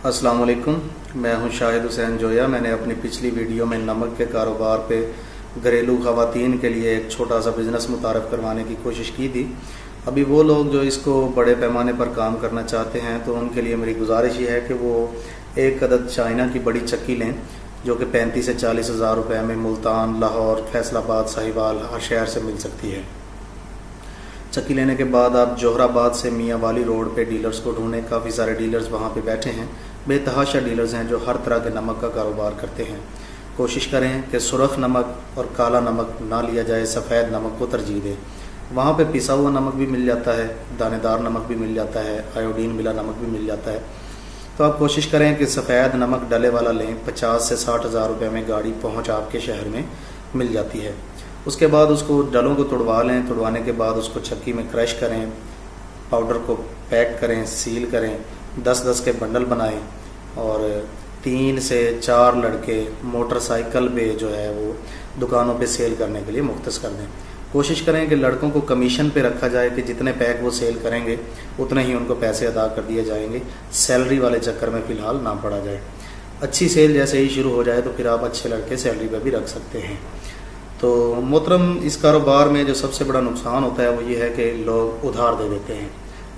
अस्सलाम वालेकुम, मैं हूं शाहिद हुसैन जोया। मैंने अपनी पिछली वीडियो में नमक के कारोबार पे घरेलू ख़वातीन के लिए एक छोटा सा बिज़नेस मुतारफ़ करवाने की कोशिश की थी। अभी वो लोग जो इसको बड़े पैमाने पर काम करना चाहते हैं तो उनके लिए मेरी गुजारिश ये है कि वो एक अदद चाइना की बड़ी चक्की लें जो कि 35 से 40 हज़ार रुपये में मुल्तान, लाहौर, फैसलाबाद, साहिवाल हर शहर से मिल सकती है। चक्की लेने के बाद आप जोहराबाद से मियाँ वाली रोड पे डीलर्स को ढूंढें। काफ़ी सारे डीलर्स वहाँ पे बैठे हैं, बेतहाशा डीलर्स हैं जो हर तरह के नमक का कारोबार करते हैं। कोशिश करें कि सुरख नमक और काला नमक ना लिया जाए, सफ़ेद नमक को तरजीह दें। वहाँ पे पिसा हुआ नमक भी मिल जाता है, दानेदार नमक भी मिल जाता है, आयोडीन मिला नमक भी मिल जाता है। तो आप कोशिश करें कि सफ़ेद नमक डले वाला लें। 50 से 60 हज़ार रुपये में गाड़ी पहुँच आपके शहर में मिल जाती है। उसके बाद उसको डलों को तुड़वा लें। तुड़वाने के बाद उसको चक्की में क्रश करें, पाउडर को पैक करें, सील करें, 10-10 के बंडल बनाएं और 3 से 4 लड़के मोटरसाइकिल पे जो है वो दुकानों पे सेल करने के लिए मुख्तस कर दें। कोशिश करें कि लड़कों को कमीशन पे रखा जाए कि जितने पैक वो सेल करेंगे उतने ही उनको पैसे अदा कर दिए जाएंगे। सैलरी वाले चक्कर में फ़िलहाल ना पड़ा जाए। अच्छी सेल जैसे ही शुरू हो जाए तो फिर आप अच्छे लड़के सैलरी पर भी रख सकते हैं। तो मोहतरम, इस कारोबार में जो सबसे बड़ा नुकसान होता है वो ये है कि लोग उधार दे देते हैं,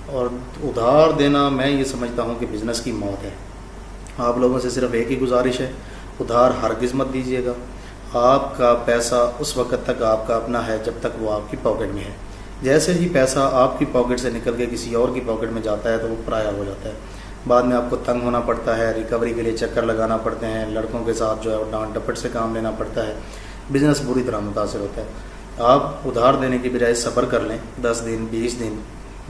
और उधार देना मैं ये समझता हूँ कि बिज़नेस की मौत है। आप लोगों से सिर्फ एक ही गुजारिश है, उधार हरगिज़ मत दीजिएगा। आपका पैसा उस वक़्त तक आपका अपना है जब तक वो आपकी पॉकेट में है। जैसे ही पैसा आपकी पॉकेट से निकल के किसी और की पॉकेट में जाता है तो वो पराया हो जाता है। बाद में आपको तंग होना पड़ता है, रिकवरी के लिए चक्कर लगाना पड़ते हैं, लड़कों के साथ जो है वो डांट डपट से काम लेना पड़ता है, बिज़नेस बुरी तरह मुतासर होता है। आप उधार देने की बजाय सब्र कर लें, 10 दिन, 20 दिन,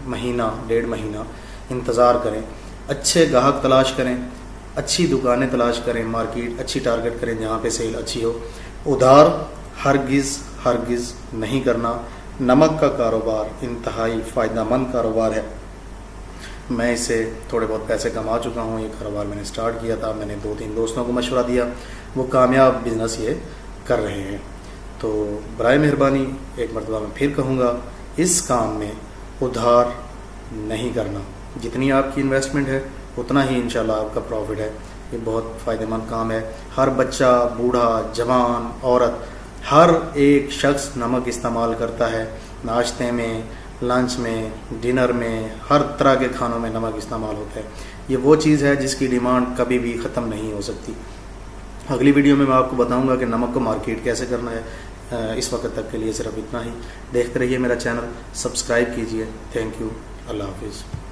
महीना, 1.5 महीना इंतज़ार करें। अच्छे ग्राहक तलाश करें, अच्छी दुकानें तलाश करें, मार्केट अच्छी टारगेट करें जहाँ पे सेल अच्छी हो। उधार हरगिज़ नहीं करना। नमक का कारोबार इंतहाई फ़ायदेमंद कारोबार है। मैं इससे थोड़े बहुत पैसे कमा चुका हूँ। ये कारोबार मैंने स्टार्ट किया था, मैंने 2-3 दोस्तों को मशवरा दिया, वो कामयाब बिज़नेस ये कर रहे हैं। तो बराए मेहरबानी एक मरतबा मैं फिर कहूँगा, इस काम में उधार नहीं करना। जितनी आपकी इन्वेस्टमेंट है उतना ही इंशाल्लाह आपका प्रॉफिट है। ये बहुत फ़ायदेमंद काम है। हर बच्चा, बूढ़ा, जवान, औरत, हर एक शख्स नमक इस्तेमाल करता है। नाश्ते में, लंच में, डिनर में, हर तरह के खानों में नमक इस्तेमाल होता है। ये वो चीज़ है जिसकी डिमांड कभी भी ख़त्म नहीं हो सकती। अगली वीडियो में मैं आपको बताऊंगा कि नमक को मार्केट कैसे करना है। इस वक्त तक के लिए सिर्फ इतना ही। देखते रहिए मेरा चैनल, सब्सक्राइब कीजिए। Thank you. अल्लाह हाफिज़।